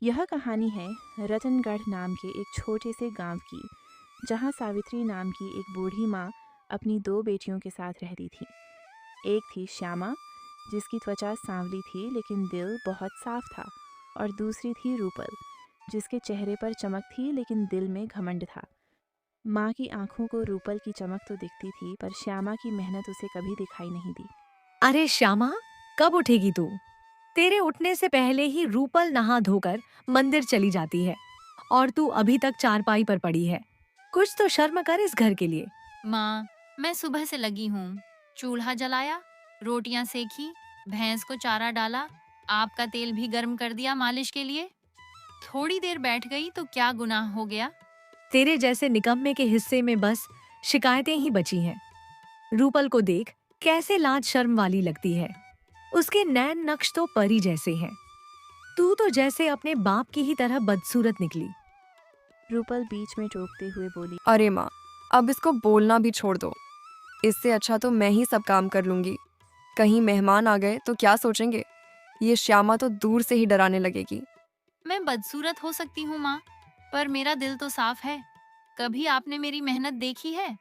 यह कहानी है रतनगढ़ नाम के एक छोटे से गांव की, जहां सावित्री नाम की एक बूढ़ी माँ अपनी दो बेटियों के साथ रहती थी। एक थी श्यामा, जिसकी त्वचा सांवली थी लेकिन दिल बहुत साफ था, और दूसरी थी रूपल, जिसके चेहरे पर चमक थी लेकिन दिल में घमंड था। माँ की आंखों को रूपल की चमक तो दिखती थी, पर श्यामा की मेहनत उसे कभी दिखाई नहीं दी। अरे श्यामा, कब उठेगी तू? तेरे उठने से पहले ही रूपल नहा धोकर मंदिर चली जाती है और तू अभी तक चारपाई पर पड़ी है। कुछ तो शर्म कर इस घर के लिए। माँ, मैं सुबह से लगी हूँ। चूल्हा जलाया, रोटियां सेकी, भैंस को चारा डाला, आपका तेल भी गर्म कर दिया मालिश के लिए। थोड़ी देर बैठ गई तो क्या गुनाह हो गया। तेरे जैसे निकम्मे के हिस्से में बस शिकायतें ही बची हैं। रूपल को देख, कैसे लाज शर्म वाली लगती है। उसके नैन नक्श तो परी जैसे हैं। तू तो जैसे अपने बाप की ही तरह बदसूरत निकली। रूपल बीच में टोकते हुए बोली। अरे माँ, अब इसको बोलना भी छोड़ दो। इससे अच्छा तो मैं ही सब काम कर लूंगी। कहीं मेहमान आ गए तो क्या सोचेंगे? ये श्यामा तो दूर से ही डराने लगेगी। मैं बदसूरत हो सकती हूँ माँ, पर मेरा दिल तो साफ है। कभी आपने मेरी मेहनत देखी है?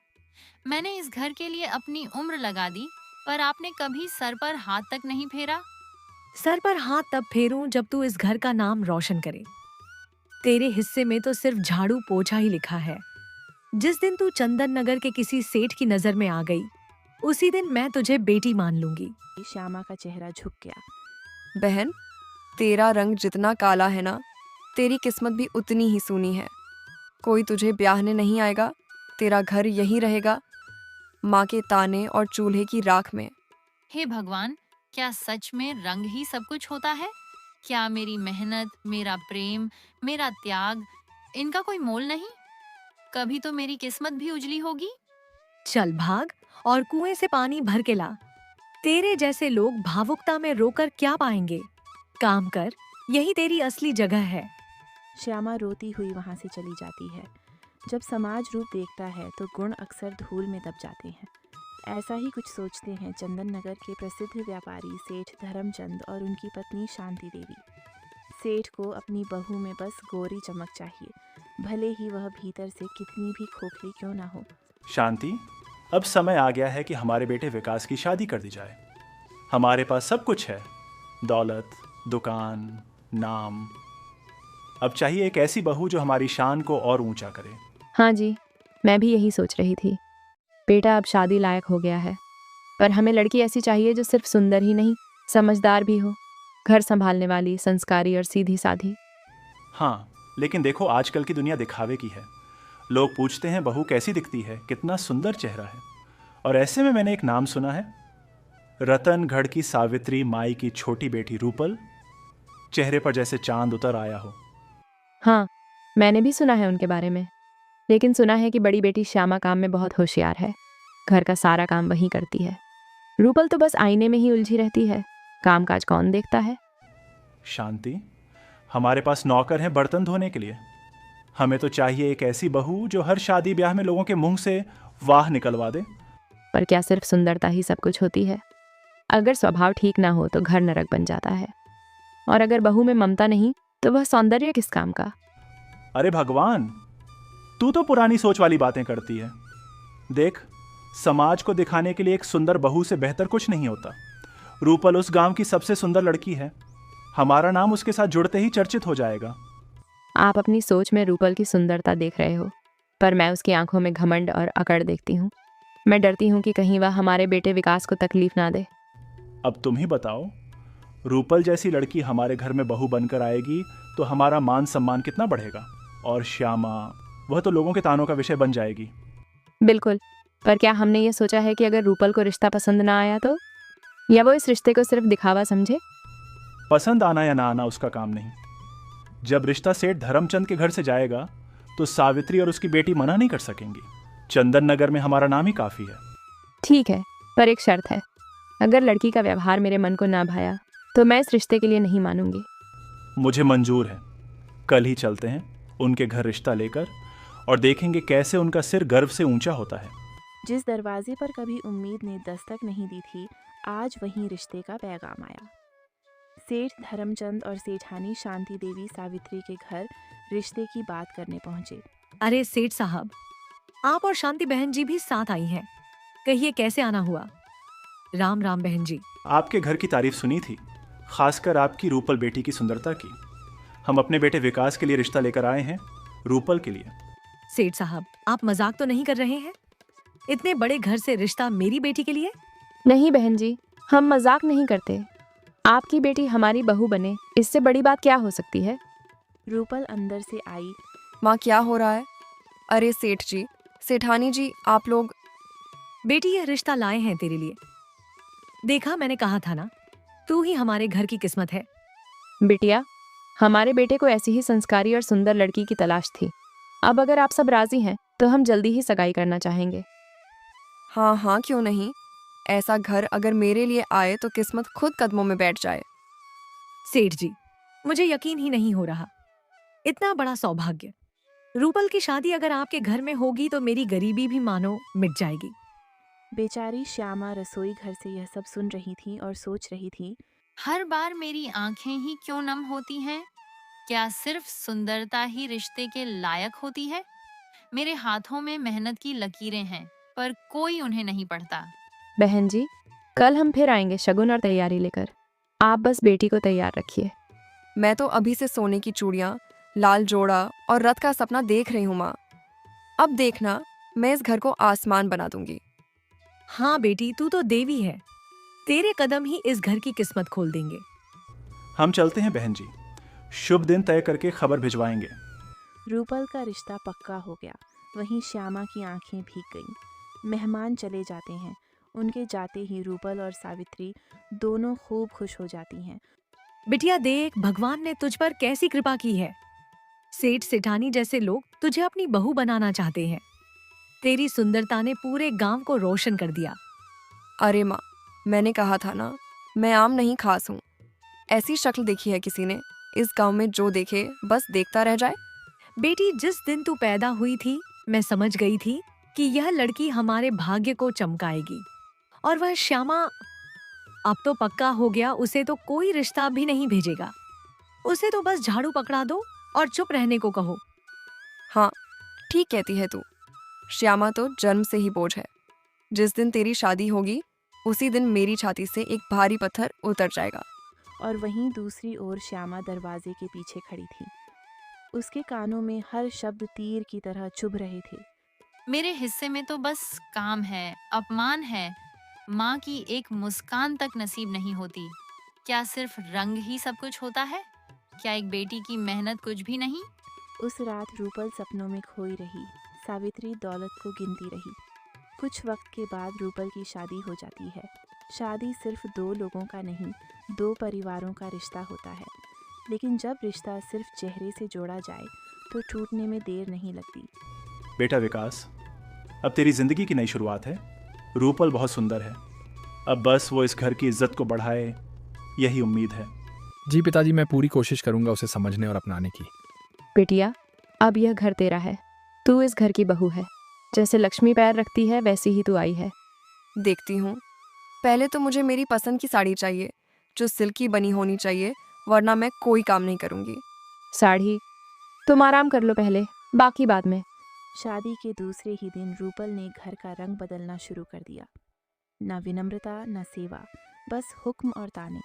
मैंने इस घर के लिए अपनी उम्र लगा दी, पर आपने कभी सर पर हाथ तक नहीं फेरा। सर पर हाथ तब फेरूं जब तू इस घर का नाम रोशन करे। तेरे हिस्से में तो सिर्फ झाड़ू पोछा ही लिखा है। जिस दिन तू चंदन नगर के किसी सेठ की नजर में आ गई, उसी दिन मैं तुझे बेटी मान लूंगी। श्यामा का चेहरा झुक गया। बहन, तेरा रंग जितना काला है ना, तेरी किस्मत भी उतनी ही सूनी है। कोई तुझे ब्याहने नहीं आएगा। तेरा घर यहीं रहेगा, माँ के ताने और चूल्हे की राख में। हे भगवान, क्या सच में रंग ही सब कुछ होता है? क्या मेरी मेहनत, मेरा प्रेम, मेरा त्याग, इनका कोई मोल नहीं? कभी तो मेरी किस्मत भी उजली होगी। चल भाग और कुएं से पानी भर के ला। तेरे जैसे लोग भावुकता में रोकर क्या पाएंगे? काम कर, यही तेरी असली जगह है। श्यामा रोती हुई वहां से चली जाती है। जब समाज रूप देखता है तो गुण अक्सर धूल में दब जाते हैं। ऐसा ही कुछ सोचते हैं चंदन नगर के प्रसिद्ध व्यापारी सेठ धर्मचंद और उनकी पत्नी शांति देवी। सेठ को अपनी बहू में बस गोरी चमक चाहिए, भले ही वह भीतर से कितनी भी खोखली क्यों ना हो। शांति, अब समय आ गया है कि हमारे बेटे विकास की शादी कर दी जाए। हमारे पास सब कुछ है, दौलत, दुकान, नाम। अब चाहिए एक ऐसी बहू जो हमारी शान को और ऊंचा करे। हाँ जी, मैं भी यही सोच रही थी। बेटा अब शादी लायक हो गया है, पर हमें लड़की ऐसी चाहिए जो सिर्फ सुंदर ही नहीं, समझदार भी हो, घर संभालने वाली, संस्कारी और सीधी साधी। हाँ, लेकिन देखो आजकल की दुनिया दिखावे की है। लोग पूछते हैं बहू कैसी दिखती है, कितना सुंदर चेहरा है। और ऐसे में मैंने एक नाम सुना है, रतनगढ़ की सावित्री माई की छोटी बेटी रूपल, चेहरे पर जैसे चांद उतर आया हो। हाँ, मैंने भी सुना है उनके बारे में, लेकिन सुना है कि बड़ी बेटी श्यामा काम में बहुत होशियार है। घर का सारा काम वही करती है। रूपल तो बस आईने में ही उलझी रहती है, काम काज कौन देखता है। शांति, हमारे पास नौकर हैं बर्तन धोने के लिए। हमें तो चाहिए एक ऐसी बहू जो हर शादी ब्याह में लोगों के मुंह से वाह निकलवा दे। पर क्या सिर्फ सुंदरता ही सब कुछ होती है? अगर स्वभाव ठीक ना हो तो घर नरक बन जाता है, और अगर बहू में ममता नहीं तो वह सौंदर्य किस काम का। अरे भगवान, तू तो पुरानी सोच वाली बातें करती है। देख, समाज को दिखाने के लिए एक सुंदर बहू से बेहतर कुछ नहीं होता। रूपल उस गांव की सबसे सुंदर लड़की है। हमारा नाम उसके साथ जुड़ते ही चर्चित हो जाएगा। आप अपनी सोच में रूपल की सुंदरता देख रहे हो, पर मैं उसकी आंखों में घमंड और अकड़ देखती हूँ। मैं डरती हूँ कि कहीं वह हमारे बेटे विकास को तकलीफ ना दे। अब तुम ही बताओ, रूपल जैसी लड़की हमारे घर में बहू बनकर आएगी तो हमारा मान सम्मान कितना बढ़ेगा। और श्यामा, वह तो लोगों के तानों का विषय बन जाएगी। बिल्कुल, पर क्या हमने ये सोचा है कि अगर रूपल को रिश्ता पसंद ना आया तो, या वो इस रिश्ते को सिर्फ दिखावा समझे? पसंद आना या ना आना उसका काम नहीं। जब रिश्ता सेठ धर्मचंद के घर से जाएगा तो सावित्री और उसकी बेटी मना नहीं कर सकेंगी। चंदन नगर में हमारा नाम ही काफी है। ठीक है, पर एक शर्त है। अगर लड़की का व्यवहार मेरे मन को ना भाया तो मैं इस रिश्ते के लिए नहीं मानूंगी। मुझे मंजूर है। कल ही चलते हैं उनके घर रिश्ता लेकर, और देखेंगे कैसे उनका सिर गर्व से ऊंचा होता है। जिस दरवाजे पर कभी उम्मीद ने दस्तक नहीं दी थी, आज वहीं रिश्ते का पैगाम आया। सेठ धर्मचंद और सेठानी शांति देवी सावित्री के घर रिश्ते की बात करने पहुंचे। अरे सेठ साहब, आप और शांति बहन जी भी साथ आई हैं। कहिए कैसे आना हुआ? राम राम बहन जी। आपके घर की तारीफ सुनी थी, खासकर आपकी रूपल बेटी की सुंदरता की। हम अपने बेटे विकास के लिए रिश्ता लेकर आए हैं, रूपल के लिए। सेठ साहब, आप मजाक तो नहीं कर रहे हैं? इतने बड़े घर से रिश्ता मेरी बेटी के लिए? नहीं बहन जी, हम मजाक नहीं करते। आपकी बेटी हमारी बहू बने, इससे बड़ी बात क्या हो सकती है? रूपल अंदर से आई। माँ क्या हो रहा है? अरे सेठ जी, सेठानी जी, आप लोग। बेटी यह रिश्ता लाए हैं तेरे लिए। देखा, मैंने कहा था ना, तू ही हमारे घर की किस्मत है। बिटिया, हमारे बेटे को ऐसी ही संस्कारी और सुंदर लड़की की तलाश थी। अब अगर आप सब राजी हैं तो हम जल्दी ही सगाई करना चाहेंगे। हाँ हाँ, क्यों नहीं। ऐसा घर अगर मेरे लिए आए तो किस्मत खुद कदमों में बैठ जाए। सेठ जी, मुझे यकीन ही नहीं हो रहा। इतना बड़ा सौभाग्य। रूपल की शादी अगर आपके घर में होगी तो मेरी गरीबी भी मानो मिट जाएगी। बेचारी श्यामा रसोई घर से यह सब सुन रही थी और सोच रही थी, हर बार मेरी आंखें ही क्यों नम होती हैं? क्या सिर्फ सुंदरता ही रिश्ते के लायक होती है? मेरे हाथों में मेहनत की लकीरें हैं, पर कोई उन्हें नहीं पढ़ता। बहन जी, कल हम फिर आएंगे शगुन और तैयारी लेकर। आप बस बेटी को तैयार रखिए। मैं तो अभी से सोने की चूड़ियाँ, लाल जोड़ा और रथ का सपना देख रही हूँ माँ। अब देखना, मैं इस घर को आसमान बना दूंगी। हाँ बेटी, तू तो देवी है। तेरे कदम ही इस घर की किस्मत खोल देंगे। हम चलते हैं बहन जी, शुभ दिन तय करके खबर भिजवाएंगे। रूपल का रिश्ता पक्का हो गया। वहीं श्यामा की आंखें भीग गईं। मेहमान चले जाते हैं। उनके जाते ही रूपल और सावित्री दोनों खूब खुश हो जाती हैं। बिटिया देख, भगवान ने तुझ पर कैसी कृपा की है। सेठ सेठानी जैसे लोग तुझे अपनी बहू बनाना चाहते हैं। तेरी सुंदरता ने पूरे गांव को रोशन कर दिया। अरे माँ, मैंने कहा था ना, मैं आम नहीं खास हूँ। ऐसी शक्ल देखी है किसी ने? इस गांव में जो देखे बस देखता रह जाए। बेटी, जिस दिन तू पैदा हुई थी मैं समझ गई थी कि यह लड़की हमारे भाग्य को चमकाएगी। और वह श्यामा अब तो पक्का हो गया, उसे तो कोई रिश्ता भी नहीं भेजेगा। उसे तो बस झाड़ू पकड़ा दो और चुप रहने को कहो। हाँ, ठीक कहती है तू। श्यामा तो जन्म से ही बोझ है। जिस दिन तेरी शादी होगी उसी दिन मेरी छाती से एक भारी पत्थर उतर जाएगा। और वहीं दूसरी ओर श्यामा दरवाजे के पीछे खड़ी थी। उसके कानों में हर शब्द तीर की तरह चुभ रहे थे। मेरे हिस्से में तो बस काम है, अपमान है। माँ की एक मुस्कान तक नसीब नहीं होती। क्या सिर्फ रंग ही सब कुछ होता है? क्या एक बेटी की मेहनत कुछ भी नहीं? उस रात रूपल सपनों में खोई रही। सावित्री दौलत को गिनती रही। कुछ वक्त के बाद रूपल की शादी हो जाती है। शादी सिर्फ दो लोगों का नहीं, दो परिवारों का रिश्ता होता है। लेकिन जब रिश्ता सिर्फ चेहरे से जोड़ा जाए तो टूटने में देर नहीं लगती। बेटा विकास, अब तेरी जिंदगी की नई शुरुआत है। रूपल बहुत सुंदर है। अब बस वो इस घर की इज्जत को बढ़ाए, यही उम्मीद है। जी पिताजी, मैं पूरी कोशिश करूंगा उसे समझने और अपनाने की। बिटिया, अब यह घर तेरा है। तू इस घर की बहू है। जैसे लक्ष्मी पैर रखती है वैसी ही तू आई है। देखती हूँ। पहले तो मुझे मेरी पसंद की साड़ी चाहिए, जो सिल्क की बनी होनी चाहिए, वरना मैं कोई काम नहीं करूँगी। साड़ी? तुम आराम कर लो पहले, बाकी बाद में। शादी के दूसरे ही दिन रूपल ने घर का रंग बदलना शुरू कर दिया। न विनम्रता न सेवा, बस हुक्म और ताने।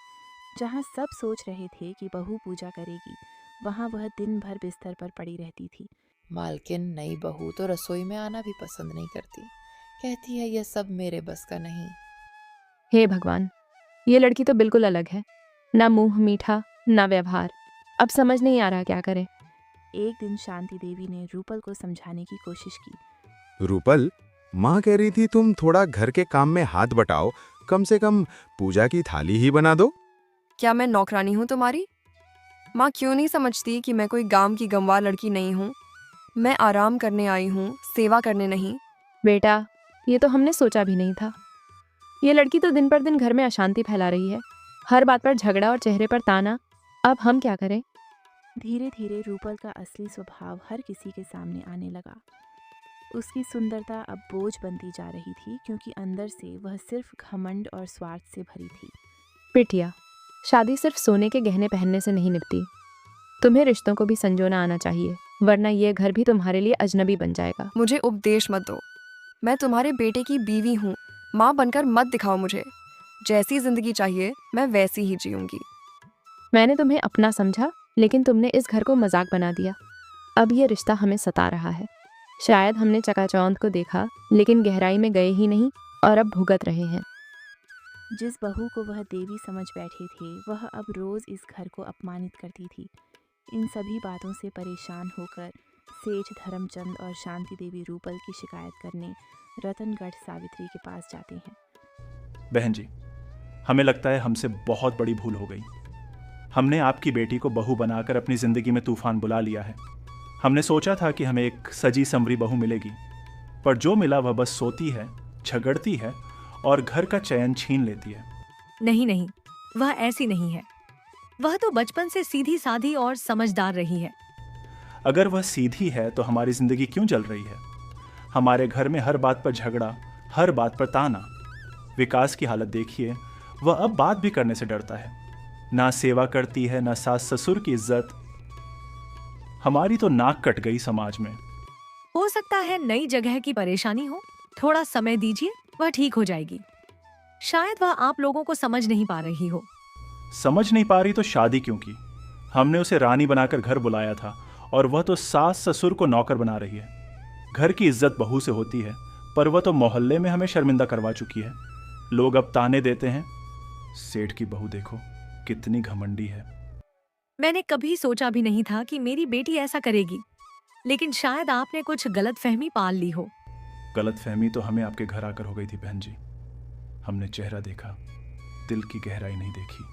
जहाँ सब सोच रहे थे कि बहू पूजा करेगी, वहाँ वह दिन भर बिस्तर पर पड़ी रहती थी। मालकिन, नई बहू तो रसोई में आना भी पसंद नहीं करती। कहती है यह सब मेरे बस का नहीं। हे भगवान, ये लड़की तो बिल्कुल अलग है। ना मुंह मीठा ना व्यवहार। अब समझ नहीं आ रहा क्या करें। एक दिन शांति देवी ने रूपल को समझाने की कोशिश की। रूपल, माँ कह रही थी तुम थोड़ा घर के काम में हाथ बटाओ, कम से कम पूजा की थाली ही बना दो। क्या मैं नौकरानी हूँ तुम्हारी? माँ क्यों नहीं समझती कि मैं कोई गांव की गंवार लड़की नहीं हूँ? मैं आराम करने आई हूँ, सेवा करने नहीं। बेटा, ये तो हमने सोचा भी नहीं था। ये लड़की तो दिन पर दिन घर में अशांति फैला रही है। हर बात पर झगड़ा और चेहरे पर ताना। अब हम क्या करें? धीरे धीरे रूपल का असली स्वभाव हर किसी के सामने आने लगा। उसकी सुंदरता अब बोझ बनती जा रही थी, क्योंकि अंदर से वह सिर्फ घमंड और स्वार्थ से भरी थी। बिटिया, शादी सिर्फ सोने के गहने पहनने से नहीं निपटी। तुम्हें रिश्तों को भी संजोना आना चाहिए, वरना ये घर भी तुम्हारे लिए अजनबी बन जाएगा। मुझे उपदेश मत दो। मैं तुम्हारे बेटे की बीवी हूँ। माँ बनकर मत दिखाओ मुझे। जैसी जिंदगी चाहिए मैं वैसी ही जीऊंगी। मैंने तुम्हें अपना समझा, लेकिन तुमने इस घर को मजाक बना दिया। अब ये रिश्ता हमें सता रहा है। शायद हमने चकाचौंध को देखा, लेकिन गहराई में गए ही नहीं और अब भुगत रहे हैं। जिस बहू को वह देवी समझ बैठे थे, वह अब रोज़ इस घर को अपमानित करती थी। इन सभी बातों से परेशान होकर सेठ धर्मचंद और शांति देवी रूपल की शिकायत करने रतनगढ़ सावित्री के पास जाते हैं। बहन जी, हमें लगता है हमसे बहुत बड़ी भूल हो गई। हमने आपकी बेटी को बहू बनाकर अपनी ज़िंदगी में तूफान बुला लिया है। हमने सोचा था कि हमें एक सजी संवरी बहू मिलेगी, पर जो मिला वह बस सोती है, झगड़ती है और घर का चैन छीन लेती है। नहीं नहीं, वह ऐसी नहीं है। वह तो बचपन से सीधी साधी और समझदार रही है। अगर वह सीधी है तो हमारी ज़िंदगी क्यों जल रही है? हमारे घर में हर बात पर झगड़ा, हर बात पर ताना। विकास की हालत देखिए, वह अब बात भी करने से डरता है। ना सेवा करती है, ना सास ससुर की इज्जत। हमारी तो नाक कट गई समाज में। हो सकता है नई जगह की परेशानी हो। थोड़ा समय दीजिए, वह ठीक हो जाएगी। शायद वह आप लोगों को समझ नहीं पा रही हो। समझ नहीं पा रही तो शादी क्यों की? हमने उसे रानी बनाकर घर बुलाया था और वह तो सास ससुर को नौकर बना रही है। घर की इज्जत बहू से होती है, पर वह तो मोहल्ले में हमें शर्मिंदा करवा चुकी है। लोग अब ताने देते हैं। सेठ की बहू देखो, कितनी घमंडी है। मैंने कभी सोचा भी नहीं था कि मेरी बेटी ऐसा करेगी, लेकिन शायद आपने कुछ गलतफहमी पाल ली हो। गलतफहमी तो हमें आपके घर आकर हो गई थी बहन जी। हमने चेहरा देखा, दिल की गहराई नहीं देखी,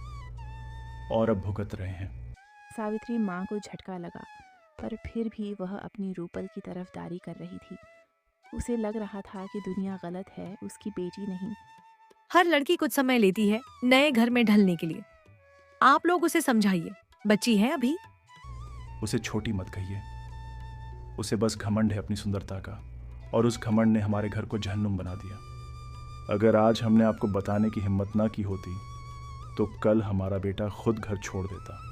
और अब भुगत रहे हैं। सावित्री माँ को झटका लगा, पर फिर भी वह अपनी रूपल की तरफदारी कर रही थी। उसे लग रहा था कि दुनिया गलत है, उसकी बेटी नहीं। हर लड़की कुछ समय लेती है नए घर में ढलने के लिए। आप लोग उसे समझाइए, बच्ची है अभी। उसे छोटी मत कहिए। उसे बस घमंड है अपनी सुंदरता का, और उस घमंड ने हमारे घर को जहन्नुम बना दिया। अगर आज हमने आपको बताने की हिम्मत ना की होती तो कल हमारा बेटा खुद घर छोड़ देता।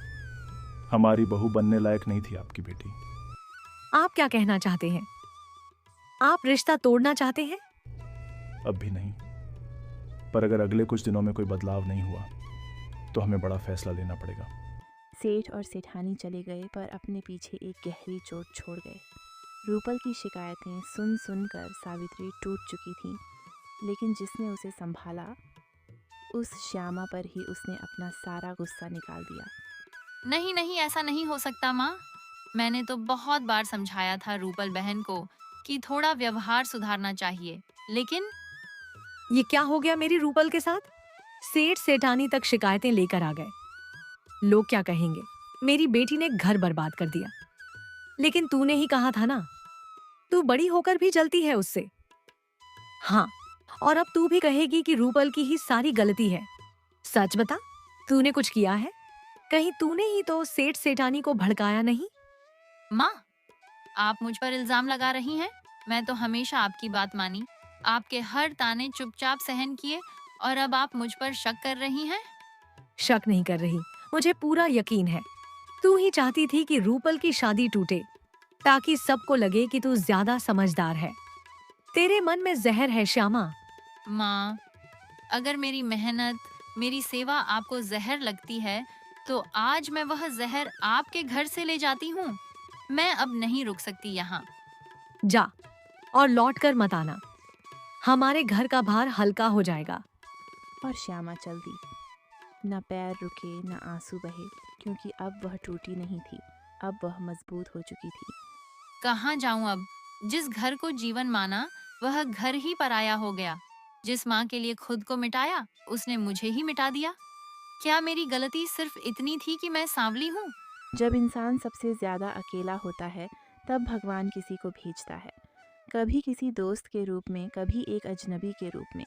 हमारी बहू बनने लायक नहीं थी आपकी बेटी। आप क्या कहना चाहते हैं? आप रिश्ता तोड़ना चाहते हैं? अब भी नहीं, पर अगर अगले कुछ दिनों में कोई बदलाव नहीं हुआ तो हमें बड़ा फैसला लेना पड़ेगा। सेठ और सेठानी चले गए, पर अपने पीछे एक गहरी चोट छोड़ गए। रूपल की शिकायतें सुन सुनकर सावित्री टूट चुकी थी, लेकिन जिसने उसे संभाला, उस श्यामा पर ही उसने अपना सारा गुस्सा निकाल दिया। नहीं नहीं, ऐसा नहीं हो सकता माँ। मैंने तो बहुत बार समझाया था रूपल बहन को कि थोड़ा व्यवहार सुधारना चाहिए, लेकिन ये क्या हो गया मेरी रूपल के साथ? सेठ सेठानी तक शिकायतें लेकर आ गए। लोग क्या कहेंगे? मेरी बेटी ने घर बर्बाद कर दिया। लेकिन तूने ही कहा था ना, तू बड़ी होकर भी जलती है उससे। हाँ, और अब तू भी कहेगी कि रूपल की ही सारी गलती है। सच बता, तूने कुछ किया है? कहीं तूने ही तो सेठ सेठानी को भड़काया नहीं? माँ, आप मुझ पर इल्जाम लगा रही हैं। मैं तो हमेशा आपकी बात मानी, आपके हर ताने चुपचाप सहन किए, और अब आप मुझ पर शक कर रही हैं? शक नहीं कर रही, मुझे पूरा यकीन है। तू ही चाहती थी कि रूपल की शादी टूटे, ताकि सबको लगे कि तू ज्यादा समझदार है। तेरे मन में जहर है श्यामा। माँ, अगर मेरी मेहनत, मेरी सेवा आपको जहर लगती है, तो आज मैं वह जहर आपके घर से ले जाती हूँ। मैं अब नहीं रुक सकती यहाँ। जा और लौट कर मत आना। हमारे घर का भार हल्का हो जाएगा। और श्यामा चल दी। न पैर रुके, न आंसू बहे, क्योंकि अब वह टूटी नहीं थी, अब वह मजबूत हो चुकी थी। कहाँ जाऊँ अब? जिस घर को जीवन माना, वह घर ही पराया हो गया। जिस माँ के लिए खुद को मिटाया, उसने मुझे ही मिटा दिया। क्या मेरी गलती सिर्फ इतनी थी कि मैं सांवली हूँ? जब इंसान सबसे ज्यादा अकेला होता है, तब भगवान किसी को भेजता है, कभी किसी दोस्त के रूप में, कभी एक अजनबी के रूप में।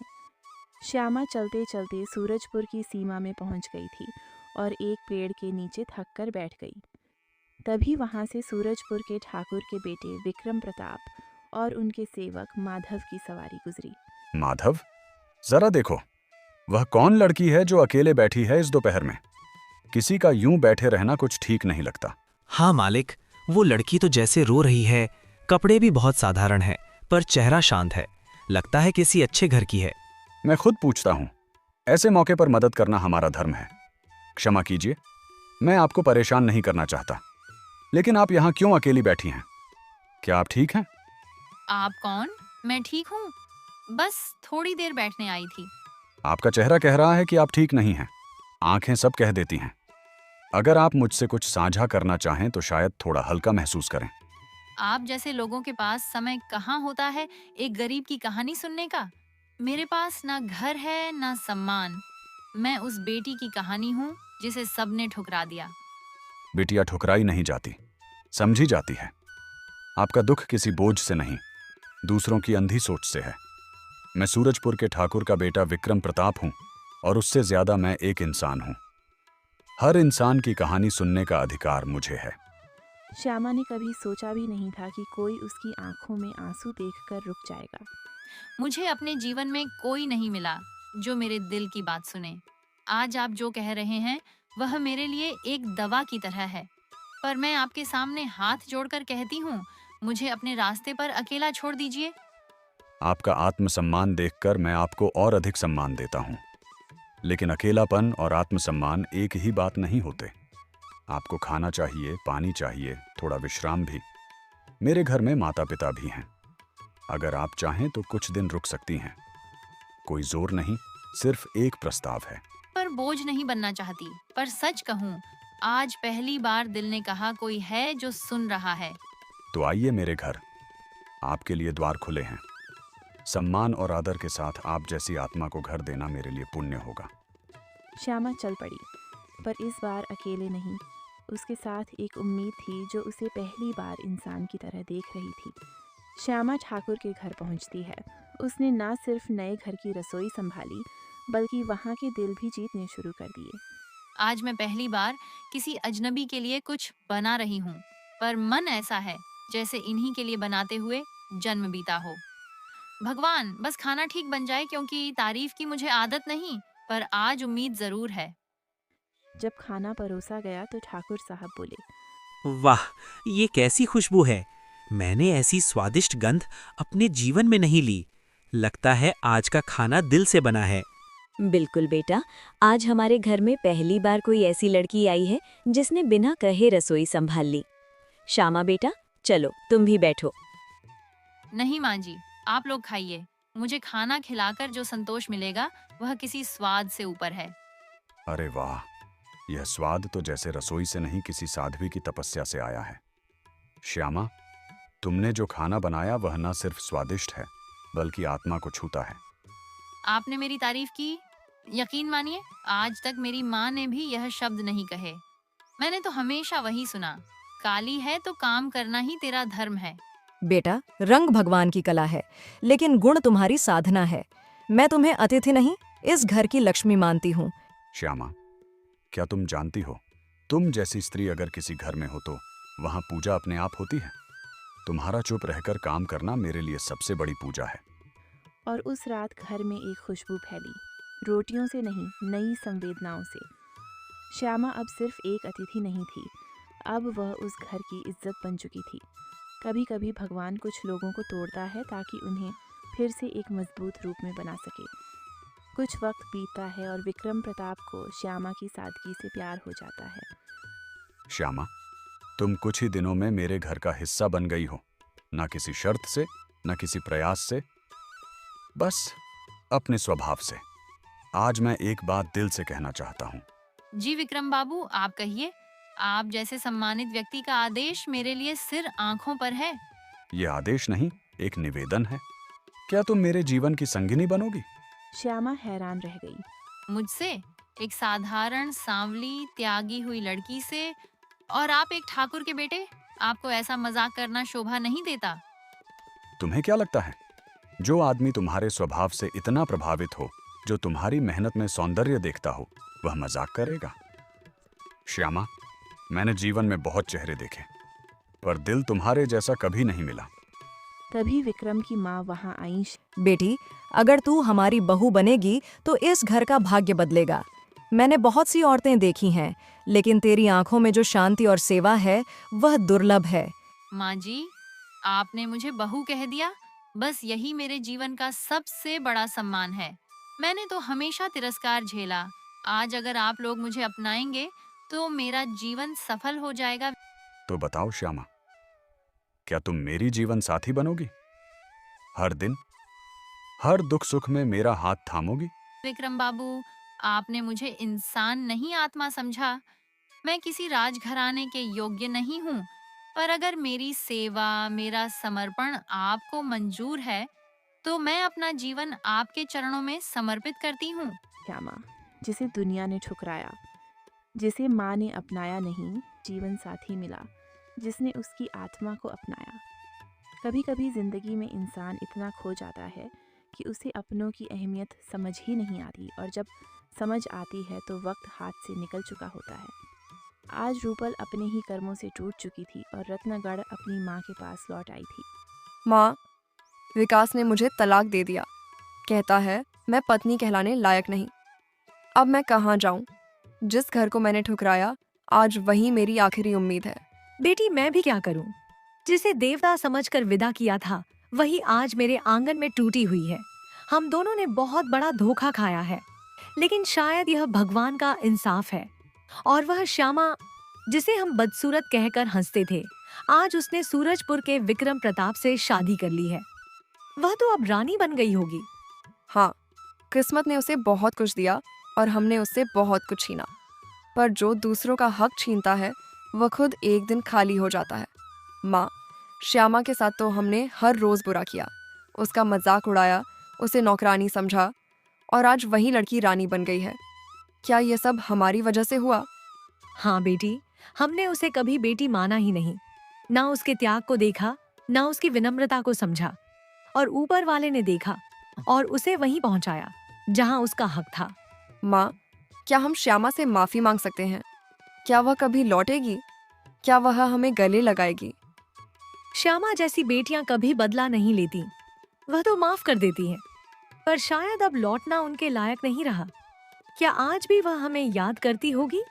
श्यामा चलते चलते सूरजपुर की सीमा में पहुंच गई थी और एक पेड़ के नीचे थक कर बैठ गई। तभी वहां से सूरजपुर के ठाकुर के बेटे विक्रम प्रताप और उनके सेवक माधव की सवारी गुजरी। माधव, जरा देखो, वह कौन लड़की है जो अकेले बैठी है इस दोपहर में? किसी का यूं बैठे रहना कुछ ठीक नहीं लगता। हाँ मालिक, वो लड़की तो जैसे रो रही है, कपड़े भी बहुत साधारण है, पर चेहरा शांत है, लगता है किसी अच्छे घर की है। मैं खुद पूछता हूं, ऐसे मौके पर मदद करना हमारा धर्म है। क्षमा कीजिए, मैं आपको परेशान नहीं करना चाहता, लेकिन आप यहाँ क्यों अकेली बैठी हैं? क्या आप ठीक हैं? आप कौन? मैं ठीक हूँ, बस थोड़ी देर बैठने आई थी। आपका चेहरा कह रहा है कि आप ठीक नहीं हैं। आंखें सब कह देती हैं। अगर आप मुझसे कुछ साझा करना चाहें तो शायद थोड़ा हल्का महसूस करें। आप जैसे लोगों के पास समय कहाँ होता है एक गरीब की कहानी सुनने का? मेरे पास ना घर है ना सम्मान। मैं उस बेटी की कहानी हूँ जिसे सबने ठुकरा दिया। बेटियां ठुकराई नहीं जाती, समझी जाती है। आपका दुख किसी बोझ से नहीं, दूसरों की अंधी सोच से है। मैं सूरजपुर के ठाकुर का बेटा विक्रम प्रताप हूं, और उससे ज्यादा मैं एक इंसान हूं। हर इंसान की कहानी सुनने का अधिकार मुझे है। श्यामा ने कभी सोचा भी नहीं था कि कोई उसकी आंखों में आंसू देखकर रुक जाएगा। मुझे अपने जीवन में कोई नहीं मिला जो मेरे दिल की बात सुने। आज आप जो कह रहे हैं वह मेरे लिए एक दवा की तरह है, पर मैं आपके सामने हाथ जोड़कर कहती हूँ, मुझे अपने रास्ते पर अकेला छोड़ दीजिए। आपका आत्मसम्मान देखकर मैं आपको और अधिक सम्मान देता हूं, लेकिन अकेलापन और आत्मसम्मान एक ही बात नहीं होते। आपको खाना चाहिए, पानी चाहिए, थोड़ा विश्राम भी। मेरे घर में माता पिता भी हैं। अगर आप चाहें तो कुछ दिन रुक सकती हैं। कोई जोर नहीं, सिर्फ एक प्रस्ताव है। पर बोझ नहीं बनना चाहती, पर सच कहूँ, आज पहली बार दिल ने कहा कोई है जो सुन रहा है। तो आइए मेरे घर, आपके लिए द्वार खुले हैं। सम्मान और आदर के साथ आप जैसी आत्मा को घर देना मेरे लिए पुण्य होगा। श्यामा चल पड़ी, पर इस बार अकेले नहीं। उसके साथ एक उम्मीद थी जो उसे पहली बार इंसान की तरह देख रही थी। श्यामा ठाकुर के घर पहुंचती है। उसने न सिर्फ नए घर की रसोई संभाली, बल्कि वहां के दिल भी जीतने शुरू कर दिए। आज मैं पहली बार किसी अजनबी के लिए कुछ बना रही हूँ, पर मन ऐसा है जैसे इन्हीं के लिए बनाते हुए जन्म बीता हो। भगवान, बस खाना ठीक बन जाए, क्योंकि तारीफ की मुझे आदत नहीं, पर आज उम्मीद जरूर है। जब खाना परोसा गया तो ठाकुर साहब बोले, वाह, ये कैसी खुशबू है! मैंने ऐसी स्वादिष्ट गंध अपने जीवन में नहीं ली। लगता है आज का खाना दिल से बना है। बिल्कुल बेटा, आज हमारे घर में पहली बार कोई ऐसी लड़की आई है जिसने बिना कहे रसोई संभाल ली। श्यामा बेटा, चलो तुम भी बैठो। नहीं माँ जी, आप लोग खाइए। मुझे खाना खिलाकर जो संतोष मिलेगा वह किसी स्वाद से ऊपर है। अरे वाह, यह स्वाद तो जैसे रसोई से नहीं किसी साध्वी की तपस्या से आया है। श्यामा, तुमने जो खाना बनाया वह न सिर्फ स्वादिष्ट है, बल्कि आत्मा को छूता है। आपने मेरी तारीफ की, यकीन मानिए आज तक मेरी माँ ने भी यह शब्द नहीं कहे। मैंने तो हमेशा वही सुना, काली है तो काम करना ही तेरा धर्म है। बेटा, रंग भगवान की कला है, लेकिन गुण तुम्हारी साधना है। मैं तुम्हें अतिथि नहीं, इस घर की लक्ष्मी मानती हूँ। श्यामा, क्या तुम जानती हो, तुम जैसी स्त्री अगर किसी घर में हो तो वहां पूजा अपने आप होती है। तुम्हारा चुप रहकर काम करना मेरे लिए सबसे बड़ी पूजा है। और उस रात घर में एक खुशबू फैली, रोटियों से नहीं, नई संवेदनाओं से। श्यामा अब सिर्फ एक अतिथि नहीं थी, अब वह उस घर की इज्जत बन चुकी थी। कभी कभी भगवान कुछ लोगों को तोड़ता है ताकि उन्हें फिर से एक मजबूत रूप में बना सके। कुछ वक्त बीतता है और विक्रम प्रताप को श्यामा की सादगी से प्यार हो जाता है। श्यामा, तुम कुछ ही दिनों में मेरे घर का हिस्सा बन गई हो, ना किसी शर्त से, ना किसी प्रयास से, बस अपने स्वभाव से। आज मैं एक बात दिल से कहना चाहता हूँ। जी विक्रम बाबू, आप कहिए। आप जैसे सम्मानित व्यक्ति का आदेश मेरे लिए सिर आंखों पर है। यह आदेश नहीं, एक निवेदन है। क्या तुम मेरे जीवन की संगिनी बनोगी? श्यामा हैरान रह गई। मुझसे, एक साधारण सांवली त्यागी हुई लड़की से, और आप एक ठाकुर के बेटे? आपको ऐसा मजाक करना शोभा नहीं देता। तुम्हें क्या लगता है, जो आदमी तुम्हारे स्वभाव से इतना प्रभावित हो, जो तुम्हारी मेहनत में सौंदर्य देखता हो, वह मजाक करेगा? श्यामा, मैंने जीवन में बहुत चेहरे देखे, पर दिल तुम्हारे जैसा कभी नहीं मिला। तभी विक्रम की माँ वहाँ आई। बेटी, अगर तू हमारी बहू बनेगी तो इस घर का भाग्य बदलेगा। मैंने बहुत सी औरतें देखी हैं, लेकिन तेरी आंखों में जो शांति और सेवा है वह दुर्लभ है। माँ जी, आपने मुझे बहू कह दिया। बस यही मेरे जीवन का सबसे बड़ा सम्मान है। मैंने तो हमेशा तिरस्कार झेला। आज अगर आप लोग मुझे अपनाएंगे तो मेरा जीवन सफल हो जाएगा। तो बताओ श्यामा, क्या तुम मेरी जीवन साथी बनोगी? हर दिन हर दुख सुख में मेरा हाथ थामोगी? विक्रम बाबू, आपने मुझे इंसान नहीं आत्मा समझा। मैं किसी राजघराने के योग्य नहीं हूँ, पर अगर मेरी सेवा, मेरा समर्पण आपको मंजूर है, तो मैं अपना जीवन आपके चरणों में समर्पित करती हूँ। श्यामा, जिसे दुनिया ने ठुकराया, जिसे माँ ने अपनाया नहीं, जीवन साथी मिला जिसने उसकी आत्मा को अपनाया। कभी कभी जिंदगी में इंसान इतना खो जाता है कि उसे अपनों की अहमियत समझ ही नहीं आती, और जब समझ आती है तो वक्त हाथ से निकल चुका होता है। आज रूपल अपने ही कर्मों से टूट चुकी थी और रत्नगढ़ अपनी माँ के पास लौट आई थी। माँ, विकास ने मुझे तलाक दे दिया। कहता है मैं पत्नी कहलाने लायक नहीं। अब मैं कहाँ जाऊँ? जिस घर को मैंने ठुकराया, आज वही मेरी आखिरी उम्मीद है। बेटी, मैं भी क्या करूं? जिसे देवता समझकर विदा किया था, वही आज मेरे आंगन में टूटी हुई है। हम दोनों ने बहुत बड़ा धोखा खाया है, लेकिन शायद यह भगवान का इंसाफ है। और वह श्यामा, जिसे हम बदसूरत कहकर हंसते थे, आज उसने सूरजपुर के विक्रम प्रताप से शादी कर ली है। वह तो अब रानी बन गई होगी। हाँ, किस्मत ने उसे बहुत कुछ दिया और हमने उससे बहुत कुछ छीना। पर जो दूसरों का हक छीनता है, वह खुद एक दिन खाली हो जाता है। माँ, श्यामा के साथ तो हमने हर रोज बुरा किया, उसका मजाक उड़ाया, उसे नौकरानी समझा, और आज वही लड़की रानी बन गई है। क्या ये सब हमारी वजह से हुआ? हाँ बेटी, हमने उसे कभी बेटी माना ही नहीं। ना उसके त्याग को देखा, ना उसकी विनम्रता को समझा। और ऊपर वाले ने देखा और उसे वहीं पहुंचाया जहां उसका हक था। माँ, क्या हम श्यामा से माफी मांग सकते हैं? क्या वह कभी लौटेगी? क्या वह हमें गले लगाएगी? श्यामा जैसी बेटियां कभी बदला नहीं लेती। वह तो माफ कर देती हैं, पर शायद अब लौटना उनके लायक नहीं रहा। क्या आज भी वह हमें याद करती होगी?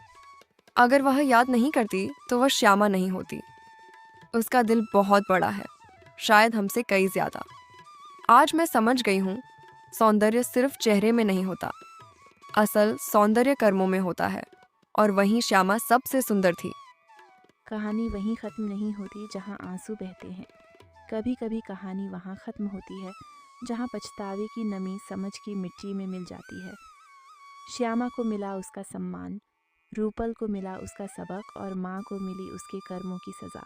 अगर वह याद नहीं करती तो वह श्यामा नहीं होती। उसका दिल बहुत बड़ा है, शायद हमसे कई ज्यादा। आज मैं समझ गई हूँ, सौंदर्य सिर्फ चेहरे में नहीं होता, असल सौंदर्य कर्मों में होता है। और वहीं श्यामा सबसे सुंदर थी। कहानी वहीं ख़त्म नहीं होती जहाँ आंसू बहते हैं। कभी कभी कहानी वहाँ ख़त्म होती है जहाँ पछतावे की नमी समझ की मिट्टी में मिल जाती है। श्यामा को मिला उसका सम्मान, रूपल को मिला उसका सबक, और माँ को मिली उसके कर्मों की सज़ा।